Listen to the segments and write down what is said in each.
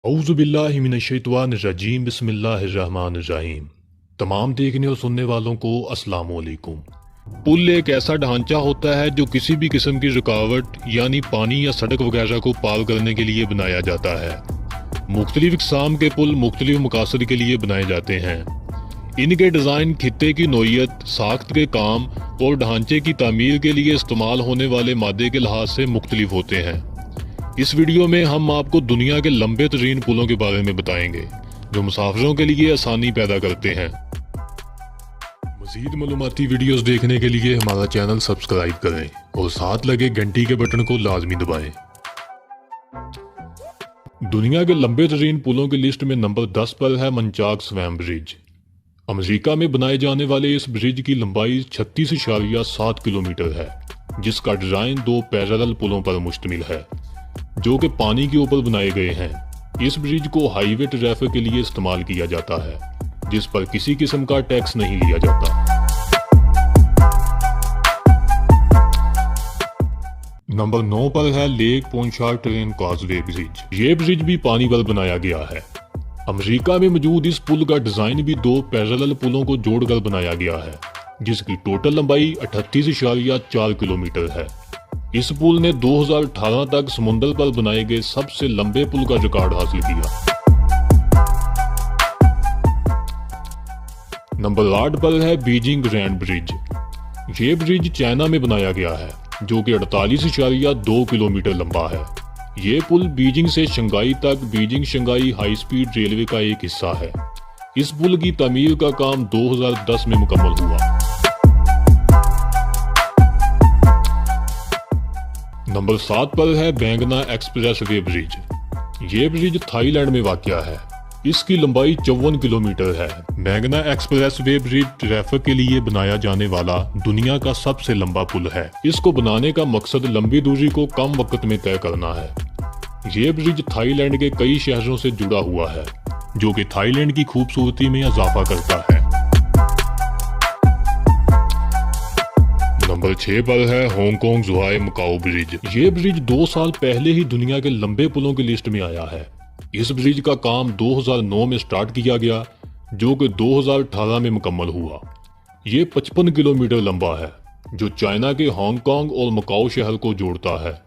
औज़ुबिल्लाहिमिनश्शैतानिर्रजीम बिस्मिल्लाहिर्रहमानिर्रहीम। तमाम देखने और सुनने वालों को अस्सलाम वालेकुम। पुल एक ऐसा ढांचा होता है जो किसी भी किस्म की रुकावट यानी पानी या सड़क वगैरह को पार करने के लिए बनाया जाता है। मुख्तलिफ इक़साम के पुल मुख्तलिफ मकासद के लिए बनाए जाते हैं। इनके डिज़ाइन खित्ते की नोयत, साख्त के काम और ढांचे की तामीर के लिए इस्तेमाल होने वाले मादे के लिहाज से मुख्तलिफ होते हैं। इस वीडियो में हम आपको दुनिया के लंबे तरीन पुलों के बारे में बताएंगे जो मुसाफिरों के लिए आसानी पैदा करते हैं। मज़ीद मालूमाती वीडियोस देखने के लिए हमारा चैनल सब्सक्राइब करें और साथ लगे घंटी के बटन को लाजमी दबाएं। दुनिया के लंबे तरीन पुलों की लिस्ट में नंबर 10 पर है मंचाक स्वैम ब्रिज। अमेरिका में बनाए जाने वाले इस ब्रिज की लंबाई 36.7 किलोमीटर है, जिसका डिजाइन दो पैरेलल पुलों पर मुश्तमिल है जो कि पानी के ऊपर बनाए गए हैं। इस ब्रिज को हाईवे ट्रैफिक के लिए इस्तेमाल किया जाता है, जिस पर किसी किस्म का टैक्स नहीं लिया जाता। नंबर 9 पर है लेक पोंचार्ट्रेन कॉजवे ब्रिज। ये ब्रिज भी पानी पर बनाया गया है। अमेरिका में मौजूद इस पुल का डिजाइन भी दो पैरेलल पुलों को जोड़कर बनाया गया है, जिसकी टोटल लंबाई 38.4 किलोमीटर है। इस पुल ने 2018 तक समुद्र पर बनाए गए सबसे लंबे पुल का रिकॉर्ड हासिल किया। नंबर 8 पर है बीजिंग ग्रैंड ब्रिज। ये ब्रिज चाइना में बनाया गया है, जो कि 48.2 किलोमीटर लंबा है। ये पुल बीजिंग से शंघाई तक Beijing Shanghai high speed railway का एक हिस्सा है। इस पुल की तामीर का काम 2010 में मुकम्मल हुआ। नंबर 7 पर है बैंगना एक्सप्रेस वे ब्रिज। ये ब्रिज थाईलैंड में वाक़या है। इसकी लंबाई 54 किलोमीटर है। बैंगना एक्सप्रेस वे ब्रिज ट्रैफिक के लिए बनाया जाने वाला दुनिया का सबसे लंबा पुल है। इसको बनाने का मकसद लंबी दूरी को कम वक्त में तय करना है। ये ब्रिज थाईलैंड के कई शहरों से जुड़ा हुआ है, जो कि थाईलैंड की खूबसूरती में इजाफा करता है। नंबर 6 पर है हांगकांग जुहाई मकाओ ब्रिज। ये ब्रिज 2 साल पहले ही दुनिया के लंबे पुलों की लिस्ट में आया है। इस ब्रिज का काम 2009 में स्टार्ट किया गया, जो कि 2018 में मुकम्मल हुआ। ये 55 किलोमीटर लंबा है, जो चाइना के हांगकांग और मकाओ शहर को जोड़ता है।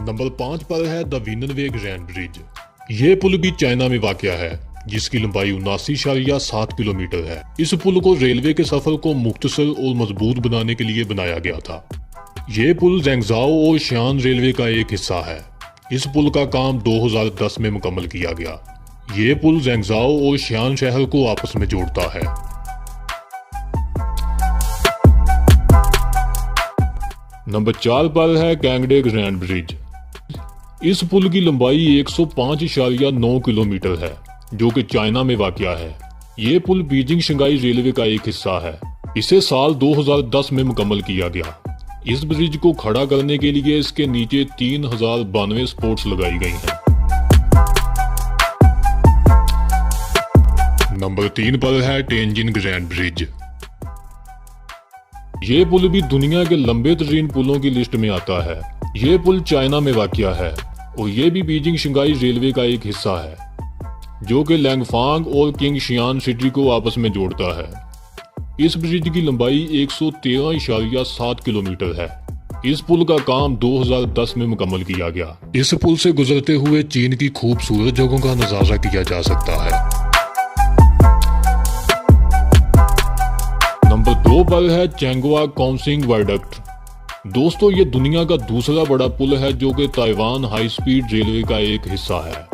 नंबर 5 पर है द विननवे ग्रैंड ब्रिज। ये पुल भी चाइना में वाक़या है, जिसकी लंबाई 79.7 किलोमीटर है। इस पुल को रेलवे के सफर को मुख्तसर और मजबूत बनाने के लिए बनाया गया था। ये पुल ज़ेंगज़ाओ और शियान रेलवे का एक हिस्सा है। इस पुल का काम 2010 में मुकम्मल किया गया। ये पुल ज़ेंगज़ाओ और शियान शहर को आपस में जोड़ता है। नंबर 4 पर है कैंगडे ग्रैंड ब्रिज। इस पुल की लंबाई 105.9 किलोमीटर है, जो कि चाइना में वाक़या है। ये पुल बीजिंग शंघाई रेलवे का एक हिस्सा है। इसे साल 2010 में मुकम्मल किया गया। इस ब्रिज को खड़ा करने के लिए इसके नीचे 3092 सपोर्ट्स लगाई गई हैं। नंबर 3 पर है टेंजिन ग्रैंड ब्रिज। ये पुल भी दुनिया के लंबे तरीन पुलों की लिस्ट में आता है। ये पुल चाइना में वाक़या है और ये भी बीजिंग शंघाई रेलवे का एक हिस्सा है, जो कि लैंगफांग और किंग शियान सिटी को आपस में जोड़ता है। इस ब्रिज की लंबाई 113.7 किलोमीटर है। इस पुल का काम 2010 में मुकम्मल किया गया। इस पुल से गुजरते हुए चीन की खूबसूरत जगहों का नजारा किया जा सकता है। नंबर 2 पर है चैंगवा कॉन्सिंग वायडक्ट। दोस्तों, ये दुनिया का दूसरा बड़ा पुल है, जो कि ताइवान हाई स्पीड रेलवे का एक हिस्सा है।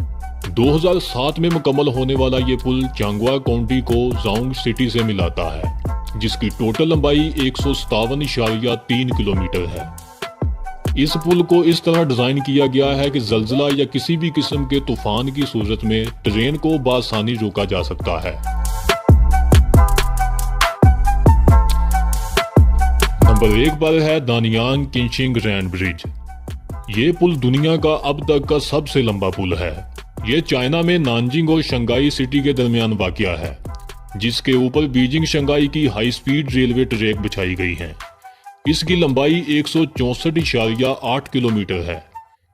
2007 में मुकम्मल होने वाला ये पुल चांगवा काउंटी को जोंग सिटी से मिलाता है, जिसकी टोटल लंबाई 157.3 किलोमीटर है। इस पुल को इस तरह डिजाइन किया गया है कि जल्जला या किसी भी किस्म के तूफान की सूरत में ट्रेन को बआसानी रोका जा सकता है। नंबर 1 पर है दानियांग किंशिंग ग्रैंड ब्रिज। ये पुल दुनिया का अब तक का सबसे लंबा पुल है। ये चाइना में नानजिंग और शंघाई सिटी के दरमियान वाक़या है, जिसके ऊपर बीजिंग शंघाई की हाई स्पीड रेलवे ट्रैक बिछाई गई हैं। इसकी लंबाई 164.8 किलोमीटर है।